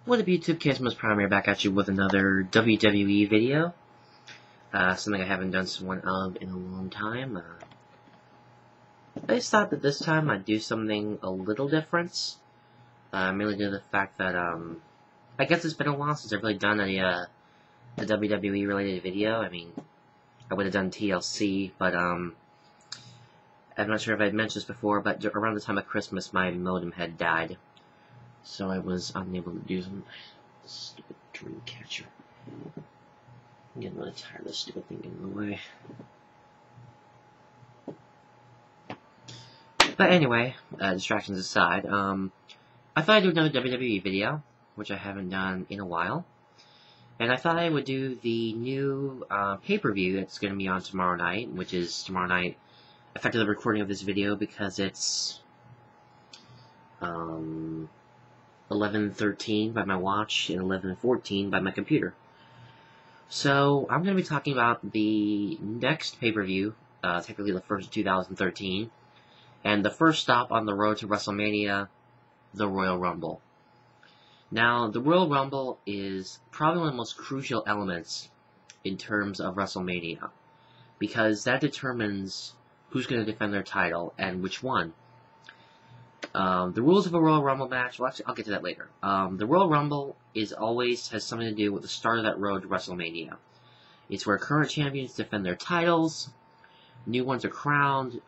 What up YouTube, Kismas Primary back at you with another WWE video. Something I haven't done one of in a long time. I just thought that this time I'd do something a little different. Mainly due to the fact that, I guess it's been a while since I've really done a WWE related video. I mean, I would have done TLC, but, I'm not sure if I'd mentioned this before, but around the time of Christmas my modem had died. So I was unable to do some stupid dream catcher. I'm getting really tired of this stupid thing getting in the way. But anyway, distractions aside, I thought I'd do another WWE video, which I haven't done in a while. And I thought I would do the new pay-per-view that's going to be on tomorrow night, which is tomorrow night, effectively the recording of this video because it's 11:13 by my watch and 11:14 by my computer. So I'm going to be talking about the next pay-per-view, technically the first of 2013, and the first stop on the road to WrestleMania, the Royal Rumble. Now, the Royal Rumble is probably one of the most crucial elements in terms of WrestleMania, because that determines who's going to defend their title and which one. The rules of a Royal Rumble match, well actually, I'll get to that later. The Royal Rumble has something to do with the start of that road to WrestleMania. It's where current champions defend their titles, new ones are crowned,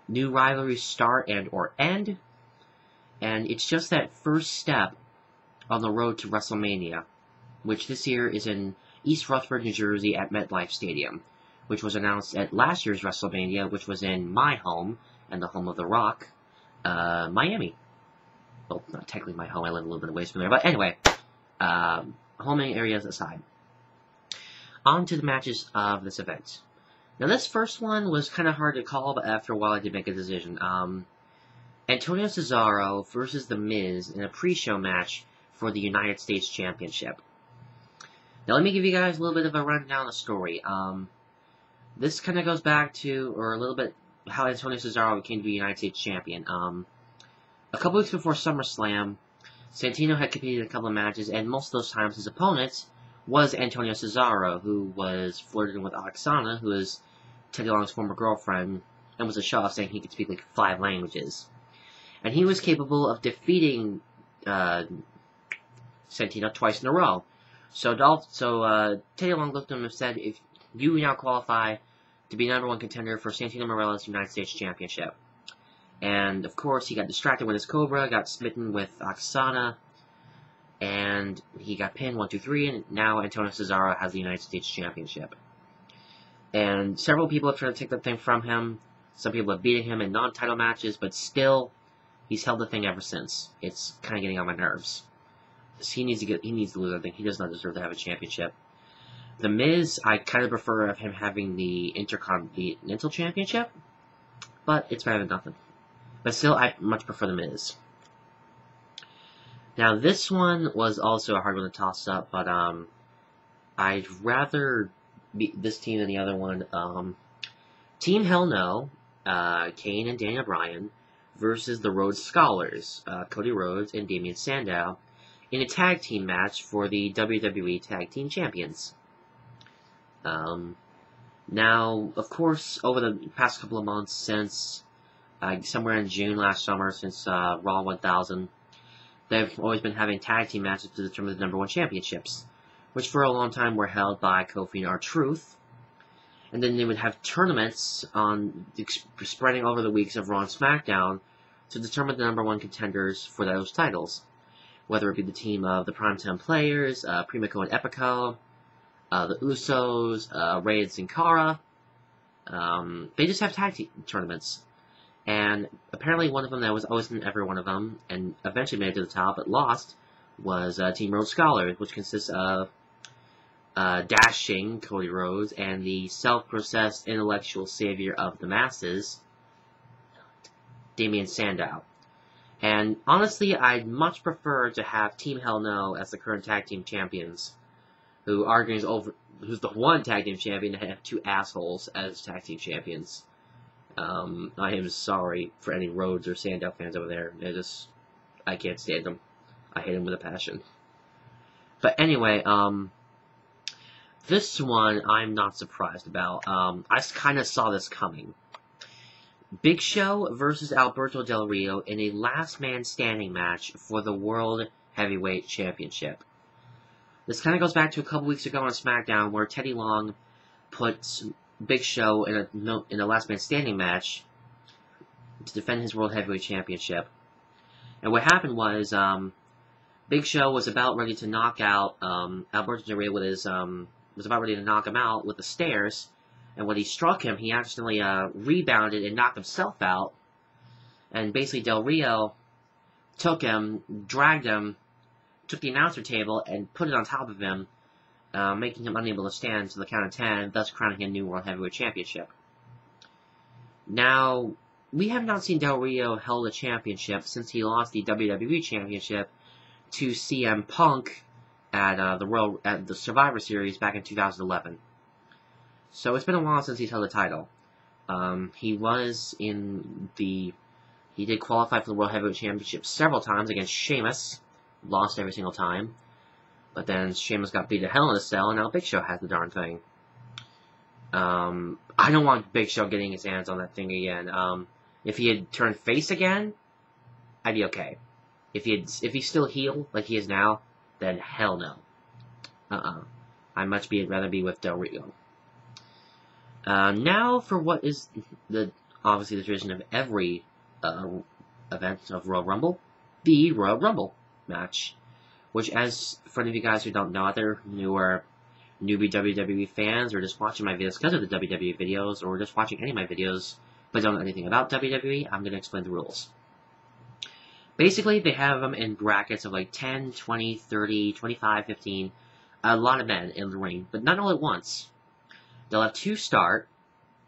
new rivalries start and or end, and it's just that first step on the road to WrestleMania, which this year is in East Rutherford, New Jersey at MetLife Stadium, which was announced at last year's WrestleMania, which was in my home, and the home of The Rock, Miami. Well, not technically my home, I live a little bit away from there, but anyway, homing areas aside. On to the matches of this event. Now this first one was kind of hard to call, but after a while I did make a decision. Antonio Cesaro versus The Miz in a pre-show match for the United States Championship. Now let me give you guys a little bit of a rundown of the story. This kind of goes back to, or a little bit, how Antonio Cesaro became to be United States Champion. A couple weeks before SummerSlam, Santino had competed in a couple of matches, and most of those times his opponent was Antonio Cesaro, who was flirting with Oksana, who is Teddy Long's former girlfriend, and was a show-off saying he could speak like 5 languages. And he was capable of defeating Santino twice in a row. So Teddy Long looked at him and said, if you now qualify to be #1 contender for Santino Marella's United States Championship. And, of course, he got distracted with his Cobra, got smitten with Oksana, and he got pinned 1, 2, 3, and now Antonio Cesaro has the United States Championship. And several people have tried to take the thing from him. Some people have beaten him in non-title matches, but still, he's held the thing ever since. It's kind of getting on my nerves. He needs to lose that thing. He does not deserve to have a championship. The Miz, I kind of prefer of him having the Intercontinental Championship, but it's better than nothing. But still, I much prefer The Miz. Now, this one was also a hard one to toss up, but I'd rather beat this team than the other one. Team Hell No, Kane and Daniel Bryan, versus the Rhodes Scholars, Cody Rhodes and Damien Sandow, in a tag team match for the WWE Tag Team Champions. Now, of course, over the past couple of months, since somewhere in June last summer, since Raw 1000, they've always been having tag team matches to determine the #1 championships, which for a long time were held by Kofi and R-Truth. And then they would have tournaments spreading over the weeks of Raw and SmackDown to determine the #1 contenders for those titles, whether it be the team of the Primetime Players, Primico and Epico, the Usos, Rey and Sin Cara. They just have tag team tournaments. And apparently one of them that was always in every one of them, and eventually made it to the top, but lost, was Team Rhodes Scholars, which consists of Dashing Cody Rhodes and the self-processed intellectual savior of the masses, Damien Sandow. And honestly, I'd much prefer to have Team Hell No as the current tag team champions, who's the one tag team champion, and have 2 assholes as tag team champions. I am sorry for any Rhodes or Sandow fans over there. I can't stand them. I hate them with a passion. But anyway, this one I'm not surprised about. I kind of saw this coming. Big Show versus Alberto Del Rio in a last man standing match for the World Heavyweight Championship. This kind of goes back to a couple weeks ago on SmackDown where Teddy Long put Big Show in a last man standing match to defend his World Heavyweight Championship. And what happened was, Big Show was about ready to knock out Alberto Del Rio was about ready to knock him out with the stairs, and when he struck him, he accidentally rebounded and knocked himself out. And basically, Del Rio took him, dragged him, took the announcer table, and put it on top of him, making him unable to stand to the count of 10, thus crowning him new World Heavyweight Championship. Now, we have not seen Del Rio held a championship since he lost the WWE Championship to CM Punk at the Survivor Series back in 2011. So it's been a while since he's held a title. He did qualify for the World Heavyweight Championship several times against Sheamus, lost every single time. But then Sheamus got beat to hell in a cell, and now Big Show has the darn thing. I don't want Big Show getting his hands on that thing again. If he had turned face again, I'd be okay. If he's still heel like he is now, then hell no. I'd much rather be with Del Rio. Now for what is obviously the tradition of every event of Royal Rumble, the Royal Rumble match, which, as for any of you guys who don't know out there, newbie WWE fans, or just watching my videos because of the WWE videos, or just watching any of my videos but don't know anything about WWE, I'm going to explain the rules. Basically, they have them in brackets of like 10, 20, 30, 25, 15, a lot of men in the ring, but not all at once. They'll have 2 start,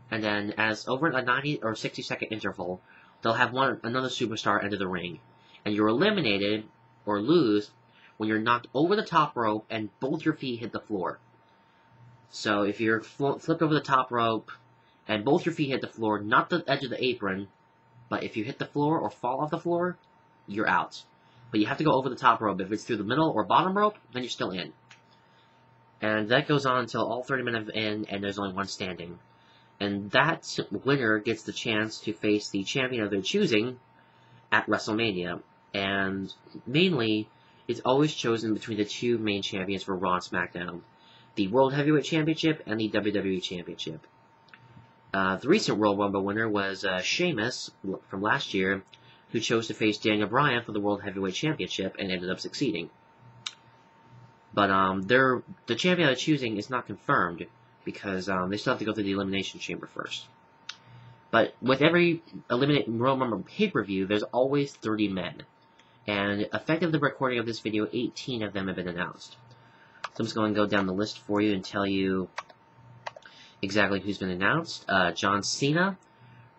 and then as over a 90 or 60 second interval, they'll have another superstar enter the ring, and you're eliminated or lose when you're knocked over the top rope and both your feet hit the floor. So if you're flipped over the top rope and both your feet hit the floor, not the edge of the apron, but if you hit the floor or fall off the floor, you're out. But you have to go over the top rope. If it's through the middle or bottom rope, then you're still in. And that goes on until all 30 men have in, and there's only one standing. And that winner gets the chance to face the champion of their choosing at WrestleMania. And mainly, it's always chosen between the 2 main champions for Raw and SmackDown, the World Heavyweight Championship and the WWE Championship. The recent Royal Rumble winner was Sheamus from last year, who chose to face Daniel Bryan for the World Heavyweight Championship and ended up succeeding. But the champion they're choosing is not confirmed because they still have to go through the Elimination Chamber first. But with every Royal Rumble pay-per-view, there's always 30 men. And effective the recording of this video, 18 of them have been announced. So I'm just going to go down the list for you and tell you exactly who's been announced. John Cena,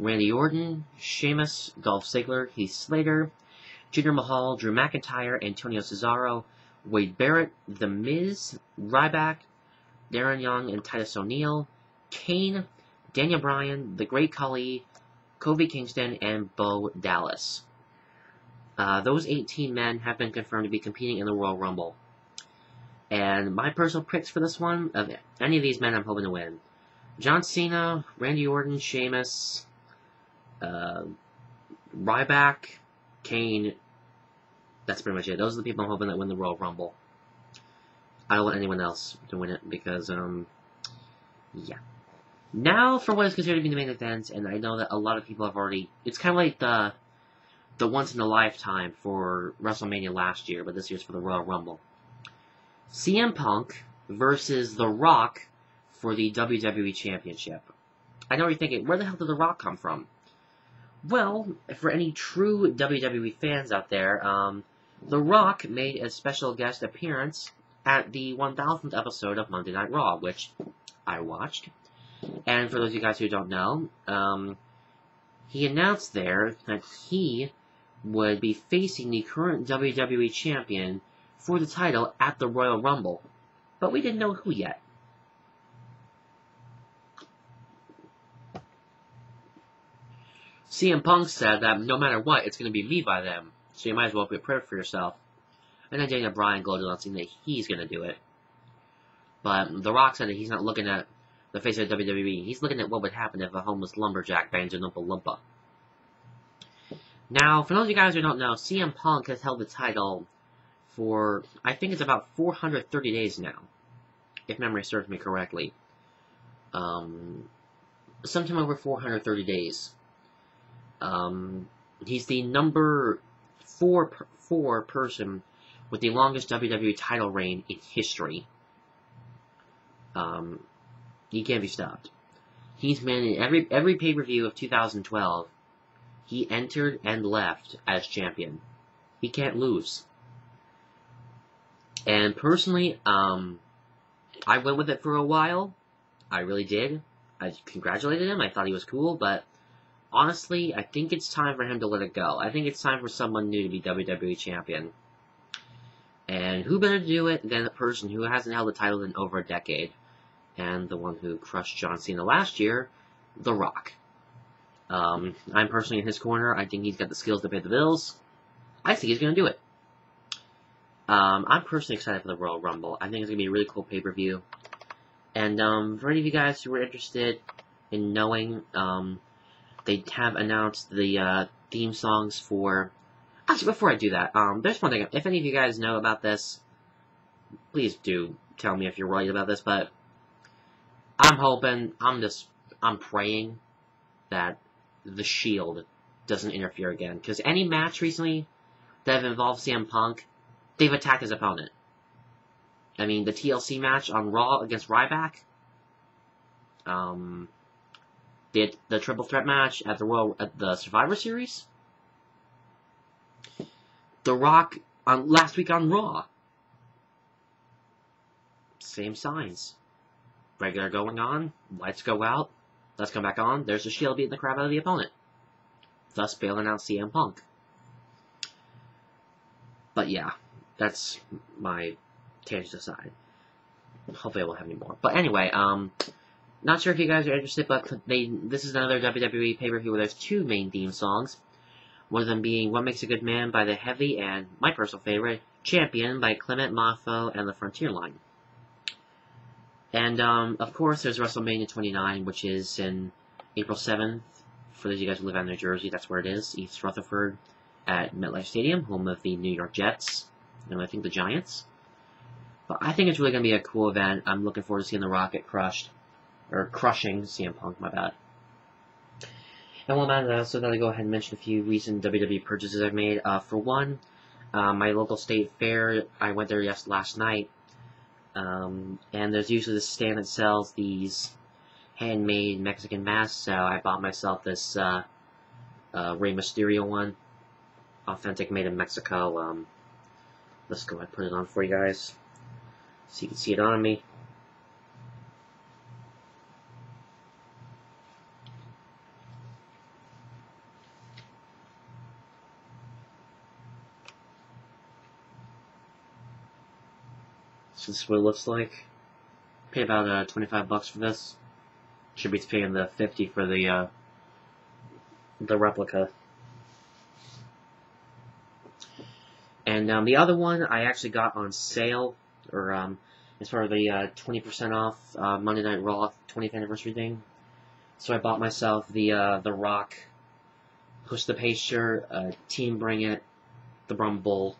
Randy Orton, Sheamus, Dolph Ziggler, Heath Slater, Jinder Mahal, Drew McIntyre, Antonio Cesaro, Wade Barrett, The Miz, Ryback, Darren Young and Titus O'Neil, Kane, Daniel Bryan, The Great Khali, Kofi Kingston, and Bo Dallas. Those 18 men have been confirmed to be competing in the Royal Rumble. And my personal picks for this one, of any of these men I'm hoping to win. John Cena, Randy Orton, Sheamus, Ryback, Kane. That's pretty much it. Those are the people I'm hoping that win the Royal Rumble. I don't want anyone else to win it because, yeah. Now for what is considered to be the main event, and I know that a lot of people have already... It's kind of like the once-in-a-lifetime for WrestleMania last year, but this year's for the Royal Rumble. CM Punk versus The Rock for the WWE Championship. I know you're thinking, where the hell did The Rock come from? Well, for any true WWE fans out there, The Rock made a special guest appearance at the 1000th episode of Monday Night Raw, which I watched. And for those of you guys who don't know, he announced there that he would be facing the current WWE Champion for the title at the Royal Rumble. But we didn't know who yet. CM Punk said that no matter what, it's going to be me by then, so you might as well be prepared for yourself. And then Daniel Bryan gloated on saying that he's going to do it. But The Rock said that he's not looking at the face of WWE. He's looking at what would happen if a homeless lumberjack bangs a Oompa Loompa. Now, for those of you guys who don't know, CM Punk has held the title for, I think it's about 430 days now, if memory serves me correctly. Sometime over 430 days. He's the number 4 person with the longest WWE title reign in history. He can't be stopped. He's been in every pay-per-view of 2012. He entered and left as champion. He can't lose. And personally, I went with it for a while. I really did. I congratulated him. I thought he was cool, but honestly, I think it's time for him to let it go. I think it's time for someone new to be WWE Champion. And who better to do it than a person who hasn't held the title in over a decade, and the one who crushed John Cena last year, The Rock. I'm personally in his corner. I think he's got the skills to pay the bills. I think he's going to do it. I'm personally excited for the Royal Rumble. I think it's going to be a really cool pay-per-view. And for any of you guys who are interested in knowing, they have announced the theme songs for... Actually, before I do that, there's one thing. If any of you guys know about this, please do tell me if you're right about this, but I'm hoping, I'm praying that the Shield doesn't interfere again. Because any match recently that have involved CM Punk, they've attacked his opponent. I mean, the TLC match on Raw against Ryback, the triple threat match at the Survivor Series, The Rock last week on Raw, same signs. Regular going on, lights go out, let's come back on. There's the Shield beating the crap out of the opponent, thus bailing out CM Punk. But yeah, that's my tangent aside. Hopefully I won't have any more. But anyway, not sure if you guys are interested, but this is another WWE pay-per-view where there's 2 main theme songs. One of them being What Makes a Good Man by The Heavy, and my personal favorite, Champion by Clement Mofo and The Frontier Line. And, of course, there's WrestleMania 29, which is in April 7th. For those of you guys who live out in New Jersey, that's where it is, East Rutherford, at MetLife Stadium, home of the New York Jets, and I think the Giants. But I think it's really going to be a cool event. I'm looking forward to seeing The Rock get crushed. Or crushing CM Punk, my bad. And while I'm at it, so I'll go ahead and mention a few recent WWE purchases I've made. For one, my local state fair, I went there last night. And there's usually this stand that sells these handmade Mexican masks, so I bought myself this Rey Mysterio one. Authentic, made in Mexico. Let's go ahead and put it on for you guys, so you can see it on me. So this is what it looks like. Paid about 25 bucks for this. Should be paying the 50 for the replica. And the other one I actually got on sale, or as part of the 20% off Monday Night Raw 20th anniversary thing. So I bought myself the Rock Push the Pace shirt, Team Bring It, the Rumble,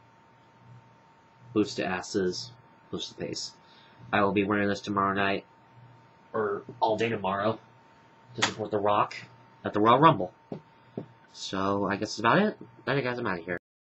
Boots to Asses, Push the Pace. I will be wearing this tomorrow night, or all day tomorrow, to support The Rock at the Royal Rumble. So I guess that's about it. Alright guys, I'm out of here.